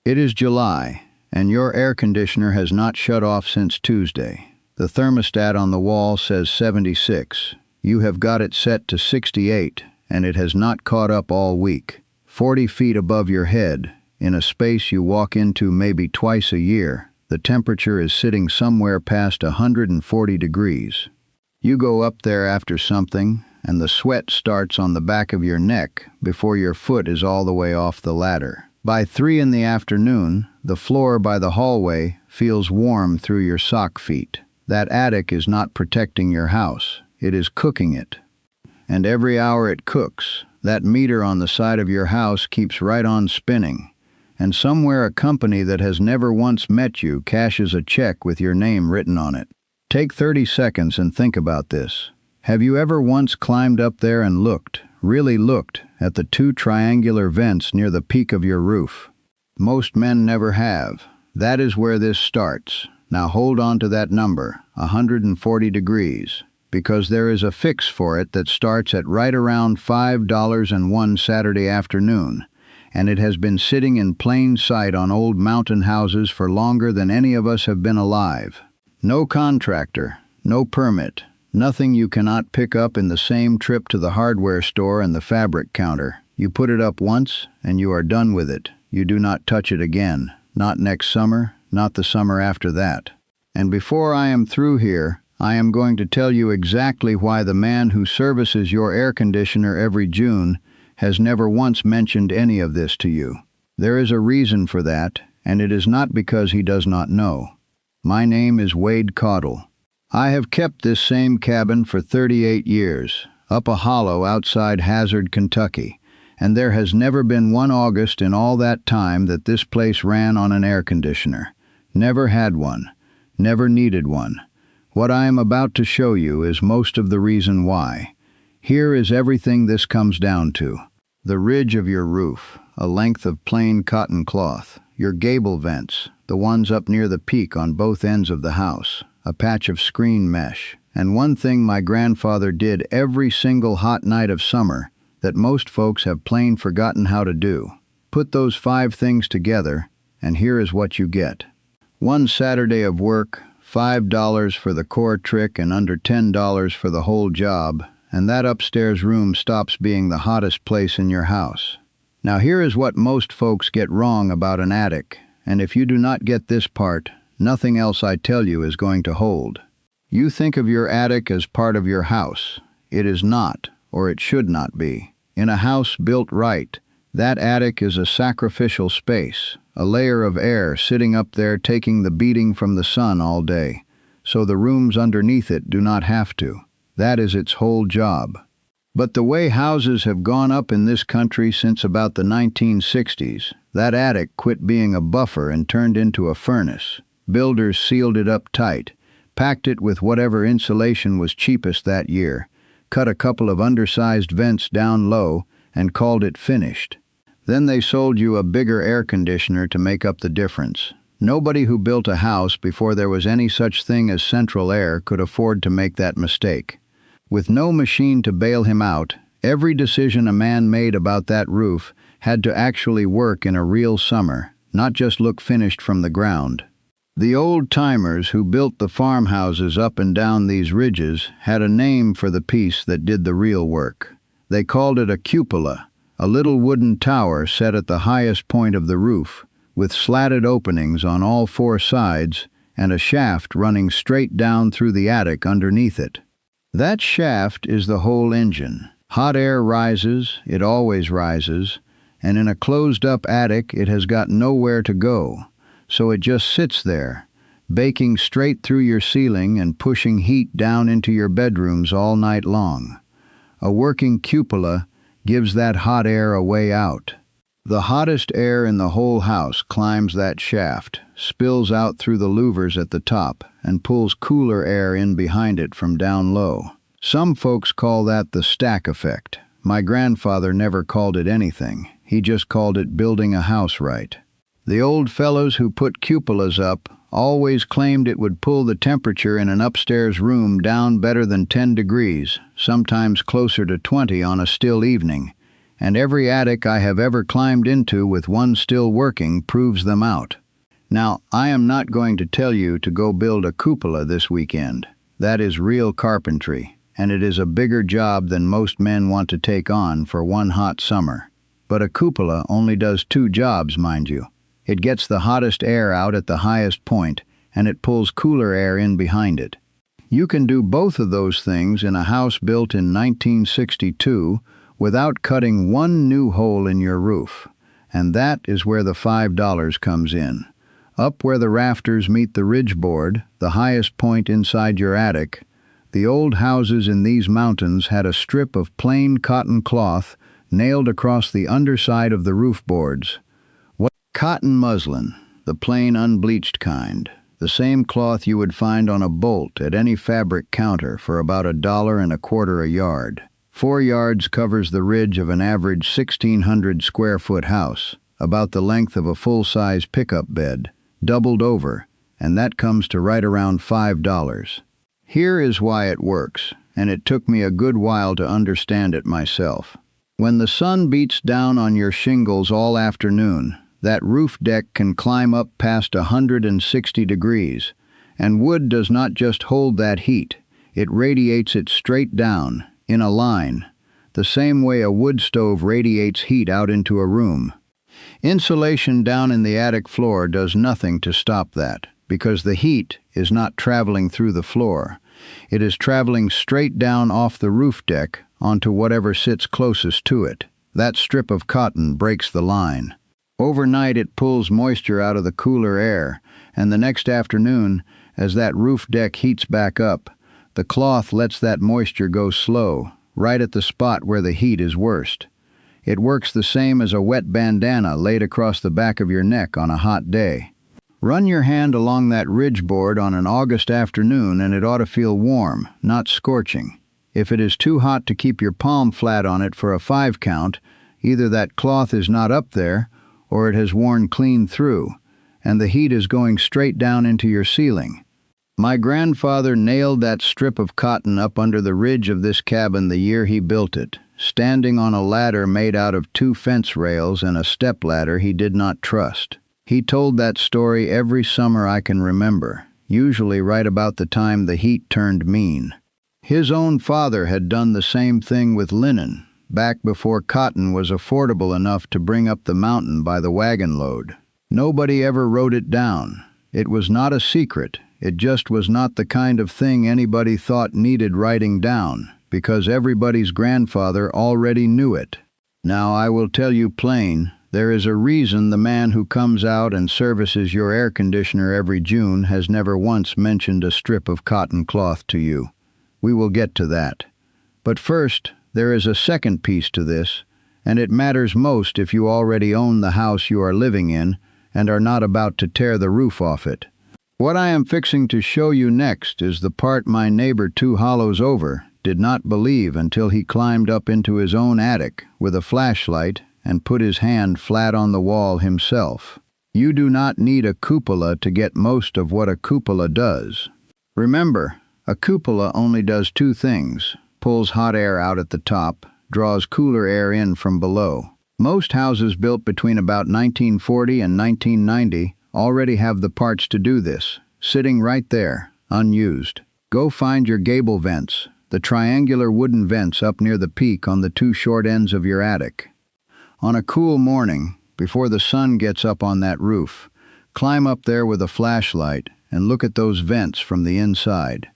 It is July, and your air conditioner has not shut off since Tuesday. The thermostat on the wall says 76. You have got it set to 68, and it has not caught up all week. 40 feet above your head, in a space you walk into maybe twice a year, the temperature is sitting somewhere past 140 degrees. You go up there after something, and the sweat starts on the back of your neck before your foot is all the way off the ladder. By 3 in the afternoon, the floor by the hallway feels warm through your sock feet. That attic is not protecting your house, it is cooking it. And every hour it cooks, that meter on the side of your house keeps right on spinning. And somewhere a company that has never once met you cashes a check with your name written on it. Take 30 seconds and think about this. Have you ever once climbed up there and looked, really looked, at the 2 triangular vents near the peak of your roof? Most men never have. That is where this starts. Now hold on to that number, 140 degrees, because there is a fix for it that starts at right around $5 Saturday afternoon, and it has been sitting in plain sight on old mountain houses for longer than any of us have been alive. No contractor, no permit, nothing you cannot pick up in the same trip to the hardware store and the fabric counter. You put it up once, and you are done with it. You do not touch it again. Not next summer, not the summer after that. And before I am through here, I am going to tell you exactly why the man who services your air conditioner every June has never once mentioned any of this to you. There is a reason for that, and it is not because he does not know. My name is Wade Caudle. I have kept this same cabin for 38 years, up a hollow outside Hazard, Kentucky, and there has never been one August in all that time that this place ran on an air conditioner. Never had one. Never needed one. What I am about to show you is most of the reason why. Here is everything this comes down to. The ridge of your roof, a length of plain cotton cloth, your gable vents, the ones up near the peak on both ends of the house, a patch of screen mesh, and one thing my grandfather did every single hot night of summer that most folks have plain forgotten how to do. Put those 5 things together, and here is what you get. One Saturday of work, $5 for the core trick and under $10 for the whole job, and that upstairs room stops being the hottest place in your house. Now here is what most folks get wrong about an attic, and if you do not get this part, nothing else I tell you is going to hold. You think of your attic as part of your house. It is not, or it should not be. In a house built right, that attic is a sacrificial space, a layer of air sitting up there taking the beating from the sun all day, so the rooms underneath it do not have to. That is its whole job. But the way houses have gone up in this country since about the 1960s, that attic quit being a buffer and turned into a furnace. Builders sealed it up tight, packed it with whatever insulation was cheapest that year, cut a couple of undersized vents down low, and called it finished. Then they sold you a bigger air conditioner to make up the difference. Nobody who built a house before there was any such thing as central air could afford to make that mistake. With no machine to bail him out, every decision a man made about that roof had to actually work in a real summer, not just look finished from the ground. The old-timers who built the farmhouses up and down these ridges had a name for the piece that did the real work. They called it a cupola, a little wooden tower set at the highest point of the roof, with slatted openings on all 4 sides and a shaft running straight down through the attic underneath it. That shaft is the whole engine. Hot air rises, it always rises, and in a closed-up attic it has got nowhere to go. So it just sits there, baking straight through your ceiling and pushing heat down into your bedrooms all night long. A working cupola gives that hot air a way out. The hottest air in the whole house climbs that shaft, spills out through the louvers at the top, and pulls cooler air in behind it from down low. Some folks call that the stack effect. My grandfather never called it anything. He just called it building a house right. The old fellows who put cupolas up always claimed it would pull the temperature in an upstairs room down better than 10 degrees, sometimes closer to 20 on a still evening, and every attic I have ever climbed into with one still working proves them out. Now, I am not going to tell you to go build a cupola this weekend. That is real carpentry, and it is a bigger job than most men want to take on for one hot summer. But a cupola only does two jobs, mind you. It gets the hottest air out at the highest point, and it pulls cooler air in behind it. You can do both of those things in a house built in 1962 without cutting one new hole in your roof. And that is where the $5 comes in. Up where the rafters meet the ridge board, the highest point inside your attic, the old houses in these mountains had a strip of plain cotton cloth nailed across the underside of the roof boards. What cotton muslin, the plain unbleached kind, the same cloth you would find on a bolt at any fabric counter for about $1.25 a yard. 4 yards covers the ridge of an average 1,600 square foot house, about the length of a full-size pickup bed, doubled over, and that comes to right around $5. Here is why it works, and it took me a good while to understand it myself. When the sun beats down on your shingles all afternoon, that roof deck can climb up past 160 degrees, and wood does not just hold that heat, it radiates it straight down, in a line, the same way a wood stove radiates heat out into a room. Insulation down in the attic floor does nothing to stop that, because the heat is not traveling through the floor. It is traveling straight down off the roof deck onto whatever sits closest to it. That strip of cotton breaks the line. Overnight it pulls moisture out of the cooler air, and the next afternoon, as that roof deck heats back up, the cloth lets that moisture go slow, right at the spot where the heat is worst. It works the same as a wet bandana laid across the back of your neck on a hot day. Run your hand along that ridge board on an August afternoon and it ought to feel warm, not scorching. If it is too hot to keep your palm flat on it for a 5 count, either that cloth is not up there, or it has worn clean through, and the heat is going straight down into your ceiling. My grandfather nailed that strip of cotton up under the ridge of this cabin the year he built it, standing on a ladder made out of 2 fence rails and a step ladder he did not trust. He told that story every summer I can remember, usually right about the time the heat turned mean. His own father had done the same thing with linen, back before cotton was affordable enough to bring up the mountain by the wagon load. Nobody ever wrote it down. It was not a secret. It just was not the kind of thing anybody thought needed writing down, because everybody's grandfather already knew it. Now I will tell you plain, there is a reason the man who comes out and services your air conditioner every June has never once mentioned a strip of cotton cloth to you. We will get to that. But first, there is a second piece to this, and it matters most if you already own the house you are living in and are not about to tear the roof off it. What I am fixing to show you next is the part my neighbor 2 hollows over did not believe until he climbed up into his own attic with a flashlight and put his hand flat on the wall himself. You do not need a cupola to get most of what a cupola does. Remember, a cupola only does 2 things: pulls hot air out at the top, draws cooler air in from below. Most houses built between about 1940 and 1990 already have the parts to do this, sitting right there, unused. Go find your gable vents, the triangular wooden vents up near the peak on the 2 short ends of your attic. On a cool morning, before the sun gets up on that roof, climb up there with a flashlight and look at those vents from the inside.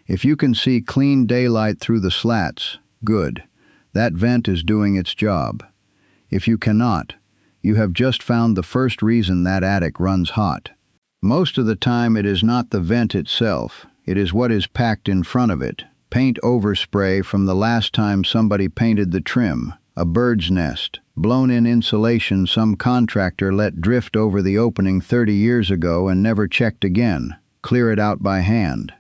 If you can see clean daylight through the slats, good. That vent is doing its job. If you cannot, you have just found the first reason that attic runs hot. Most of the time it is not the vent itself, it is what is packed in front of it. Paint overspray from the last time somebody painted the trim, a bird's nest, blown-in insulation some contractor let drift over the opening 30 years ago and never checked again. Clear it out by hand.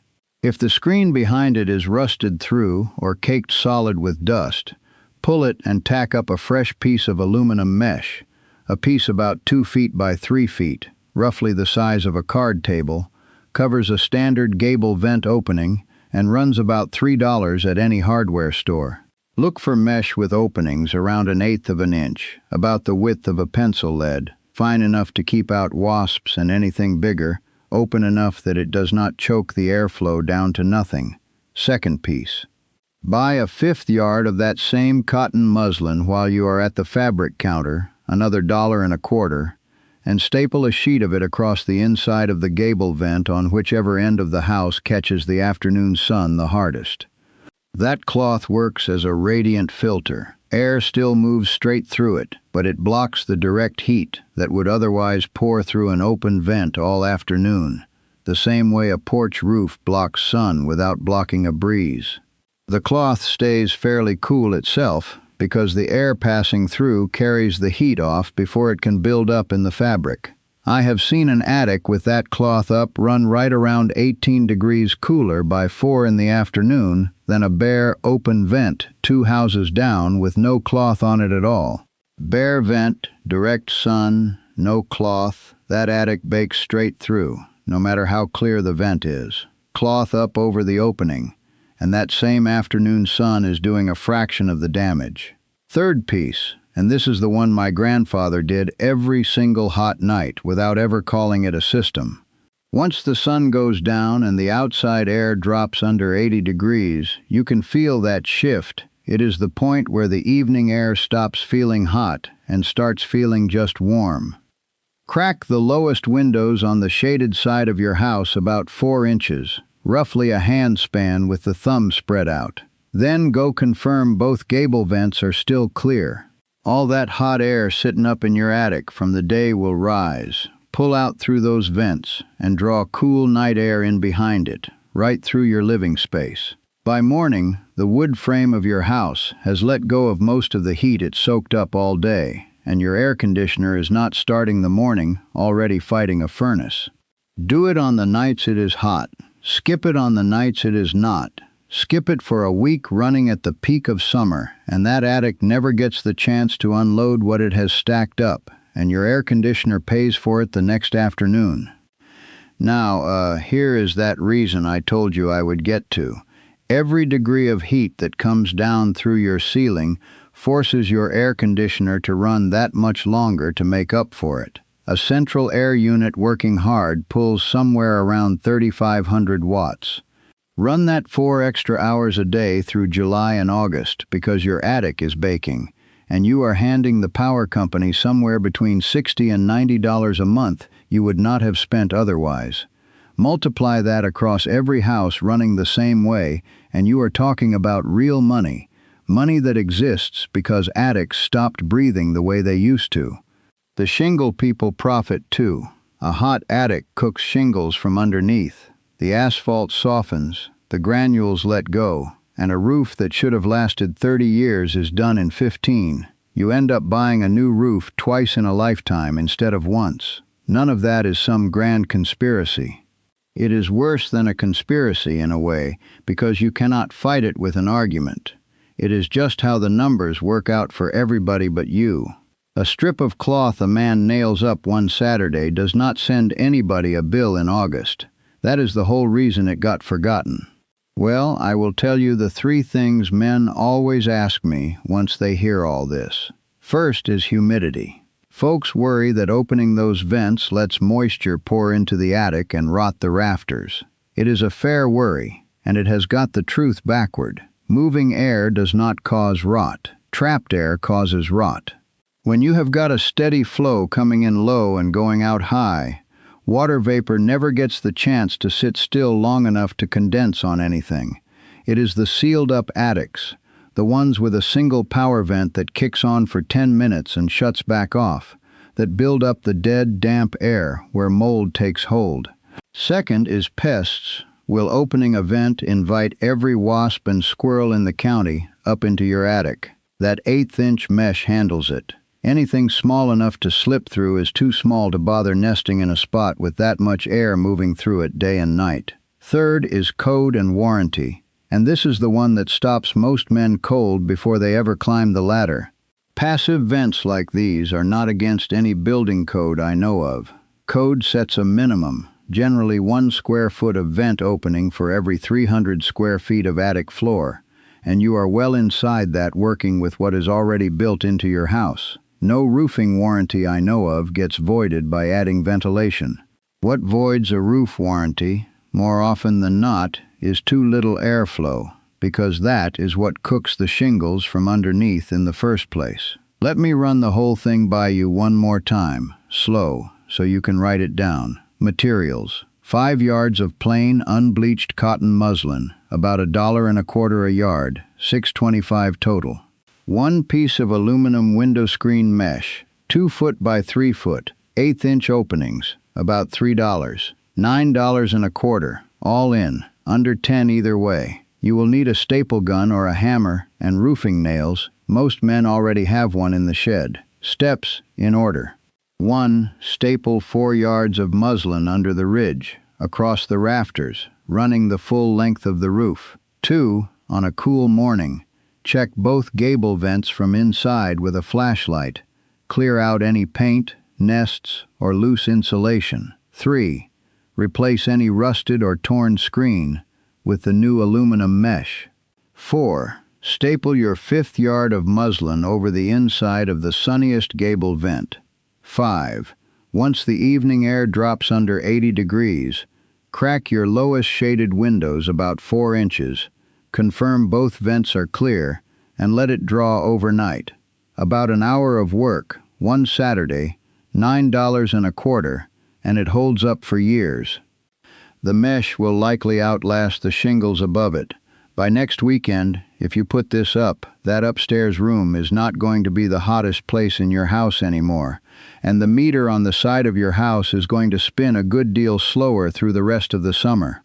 If the screen behind it is rusted through or caked solid with dust, pull it and tack up a fresh piece of aluminum mesh, a piece about 2 feet by 3 feet, roughly the size of a card table, covers a standard gable vent opening, and runs about $3 at any hardware store. Look for mesh with openings around 1/8 of an inch, about the width of a pencil lead, fine enough to keep out wasps and anything bigger, open enough that it does not choke the airflow down to nothing. Second piece. Buy a 1/5 yard of that same cotton muslin while you are at the fabric counter, another $1.25, and staple a sheet of it across the inside of the gable vent on whichever end of the house catches the afternoon sun the hardest. That cloth works as a radiant filter. Air still moves straight through it, but it blocks the direct heat that would otherwise pour through an open vent all afternoon, the same way a porch roof blocks sun without blocking a breeze. The cloth stays fairly cool itself because the air passing through carries the heat off before it can build up in the fabric. I have seen an attic with that cloth up run right around 18 degrees cooler by 4 in the afternoon than a bare, open vent 2 houses down with no cloth on it at all. Bare vent, direct sun, no cloth, that attic bakes straight through, no matter how clear the vent is. Cloth up over the opening, and that same afternoon sun is doing a fraction of the damage. Third piece, and this is the one my grandfather did every single hot night without ever calling it a system. Once the sun goes down and the outside air drops under 80 degrees, you can feel that shift. It is the point where the evening air stops feeling hot and starts feeling just warm. Crack the lowest windows on the shaded side of your house about 4 inches, roughly a handspan with the thumb spread out. Then go confirm both gable vents are still clear. All that hot air sitting up in your attic from the day will rise. Pull out through those vents and draw cool night air in behind it, right through your living space. By morning, the wood frame of your house has let go of most of the heat it soaked up all day, and your air conditioner is not starting the morning already fighting a furnace. Do it on the nights it is hot. Skip it on the nights it is not. Skip it for a week running at the peak of summer, and that attic never gets the chance to unload what it has stacked up, and your air conditioner pays for it the next afternoon. Now, here is that reason I told you I would get to. Every degree of heat that comes down through your ceiling forces your air conditioner to run that much longer to make up for it. A central air unit working hard pulls somewhere around 3,500 watts. Run that 4 extra hours a day through July and August because your attic is baking, and you are handing the power company somewhere between $60 and $90 a month you would not have spent otherwise. Multiply that across every house running the same way, and you are talking about real money, money that exists because attics stopped breathing the way they used to. The shingle people profit too. A hot attic cooks shingles from underneath. The asphalt softens, the granules let go, and a roof that should have lasted 30 years is done in 15. You end up buying a new roof twice in a lifetime instead of once. None of that is some grand conspiracy. It is worse than a conspiracy in a way, because you cannot fight it with an argument. It is just how the numbers work out for everybody but you. A strip of cloth a man nails up one Saturday does not send anybody a bill in August. That is the whole reason it got forgotten. Well, I will tell you the 3 things men always ask me once they hear all this. First is humidity. Folks worry that opening those vents lets moisture pour into the attic and rot the rafters. It is a fair worry, and it has got the truth backward. Moving air does not cause rot. Trapped air causes rot. When you have got a steady flow coming in low and going out high, water vapor never gets the chance to sit still long enough to condense on anything. It is the sealed-up attics, the ones with a single power vent that kicks on for 10 minutes and shuts back off, that build up the dead, damp air where mold takes hold. Second is pests. Will opening a vent invite every wasp and squirrel in the county up into your attic? That 1/8-inch mesh handles it. Anything small enough to slip through is too small to bother nesting in a spot with that much air moving through it day and night. Third is code and warranty, and this is the one that stops most men cold before they ever climb the ladder. Passive vents like these are not against any building code I know of. Code sets a minimum, generally 1 square foot of vent opening for every 300 square feet of attic floor, and you are well inside that working with what is already built into your house. No roofing warranty I know of gets voided by adding ventilation. What voids a roof warranty, more often than not, is too little airflow, because that is what cooks the shingles from underneath in the first place. Let me run the whole thing by you one more time, slow, so you can write it down. Materials: 5 yards of plain, unbleached cotton muslin, about $1.25 a yard, $6.25 total. 1 piece of aluminum window screen mesh, 2 foot by 3 foot, 1/8 inch openings, about $3. $9.25, all in, under 10 either way. You will need a staple gun or a hammer and roofing nails. Most men already have one in the shed. Steps in order. 1. Staple 4 yards of muslin under the ridge, across the rafters, running the full length of the roof. 2. On a cool morning, check both gable vents from inside with a flashlight. Clear out any paint, nests, or loose insulation. 3. Replace any rusted or torn screen with the new aluminum mesh. 4. Staple your 5th yard of muslin over the inside of the sunniest gable vent. 5. Once the evening air drops under 80 degrees, crack your lowest shaded windows about 4 inches, confirm both vents are clear, and let it draw overnight. About an hour of work, one Saturday, $9.25, and it holds up for years. The mesh will likely outlast the shingles above it. By next weekend, if you put this up, that upstairs room is not going to be the hottest place in your house anymore, and the meter on the side of your house is going to spin a good deal slower through the rest of the summer.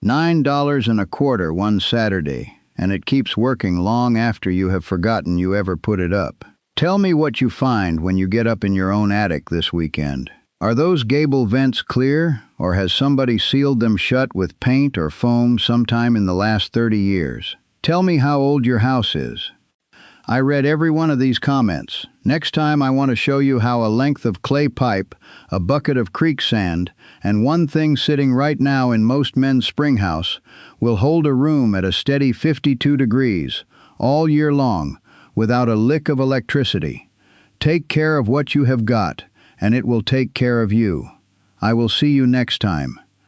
$9.25 one Saturday, and it keeps working long after you have forgotten you ever put it up. Tell me what you find when you get up in your own attic this weekend. Are those gable vents clear, or has somebody sealed them shut with paint or foam sometime in the last 30 years? Tell me how old your house is. I read every one of these comments. Next time I want to show you how a length of clay pipe, a bucket of creek sand, and one thing sitting right now in most men's spring house will hold a room at a steady 52 degrees all year long without a lick of electricity. Take care of what you have got, and it will take care of you. I will see you next time.